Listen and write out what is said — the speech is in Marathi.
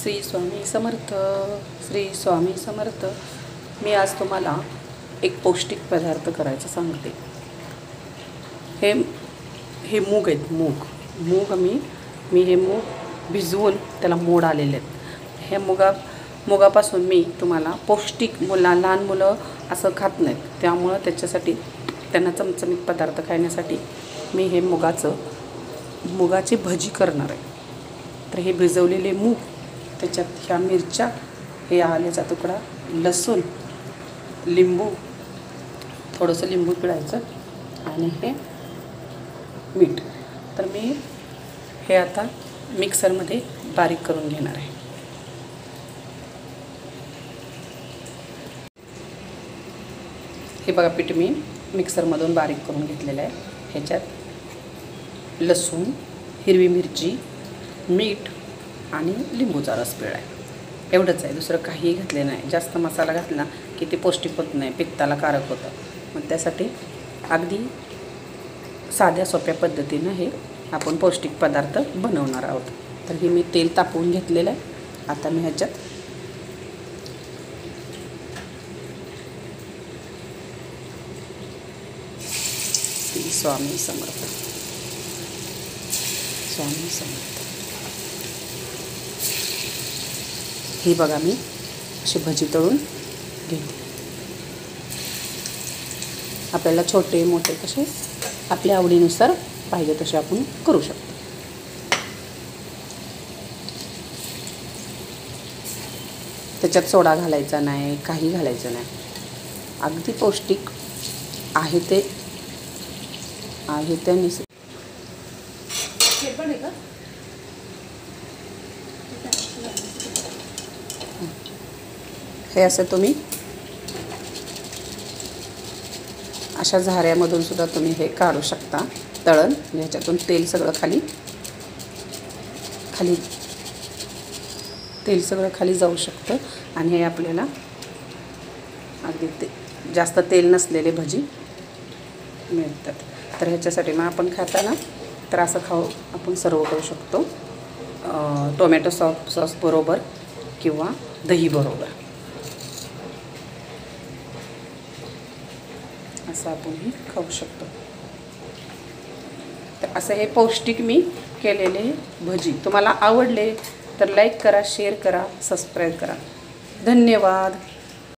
श्री स्वामी समर्थ, श्री स्वामी समर्थ। मी आज तुम्हाला एक पौष्टिक पदार्थ करायचं सांगते। हे मूग आहेत। मूग मी हे मूग भिजवून त्याला मोड आलेले आहेत। हे मुगापासून मी तुम्हाला पौष्टिक लहान मुलं असं खात नाहीत, त्यामुळं त्याच्यासाठी त्यांना चमचमीत पदार्थ खाण्यासाठी मी हे मुगाची भजी करणार आहे। तर हे भिजवलेले मूग, त्याच्यात ह्या मिरच्या, हे आल्याचा तुकडा, लसूण, लिंबू, थोडंसं लिंबू पिळायचं आणि हे मीठ। तर मी हे आता मिक्सरमध्ये बारीक करून घेणार आहे। हे बघा, पीठ मी मिक्सरमधून बारीक करून घेतलेलं आहे। ह्याच्यात लसूण, हिरवी मिरची, मीठ आणि लिंबूचा रस पिळा आहे। एवढंच आहे, दुसरं काहीही घातलं नाही। जास्त मसाला घातला की ते पौष्टिक होत नाही, पित्ताला कारक होतं। मग त्यासाठी अगदी साध्या सोप्या पद्धतीनं हे आपण पौष्टिक पदार्थ बनवणार आहोत। तर हे मी तेल तापवून घेतलेलं आहे। आता मी ह्याच्यात स्वामी समर्थ, स्वामी समर्थ। ही बघा, मी अशी भजी तळून घेते। आपल्याला छोटे मोठे कसे आपल्या आवडीनुसार पाहिजे तसे आपण करू शकतो। त्याच्यात सोडा घालायचा नाही, काही घालायचं नाही। अगदी पौष्टिक आहे ते हे असं तुम्ही अशा झाऱ्यामधून सुद्धा तुम्ही हे काढू शकता तळण। ह्याच्यातून तेल सगळं खाली जाऊ शकतं आणि हे आपल्याला अगदी जास्त तेल नसलेले भजी मिळतात। तर ह्याच्यासाठी मग आपण खाताना तर असं आपण सर्व करू शकतो, टोमॅटो सॉस बरोबर किंवा दही बरोबर, असं आपण हे खाऊ शकतो। तर असं हे पौष्टिक मी केलेले भजी तुम्हाला आवडले तर लाईक करा, शेअर करा, सबस्क्राईब करा। धन्यवाद।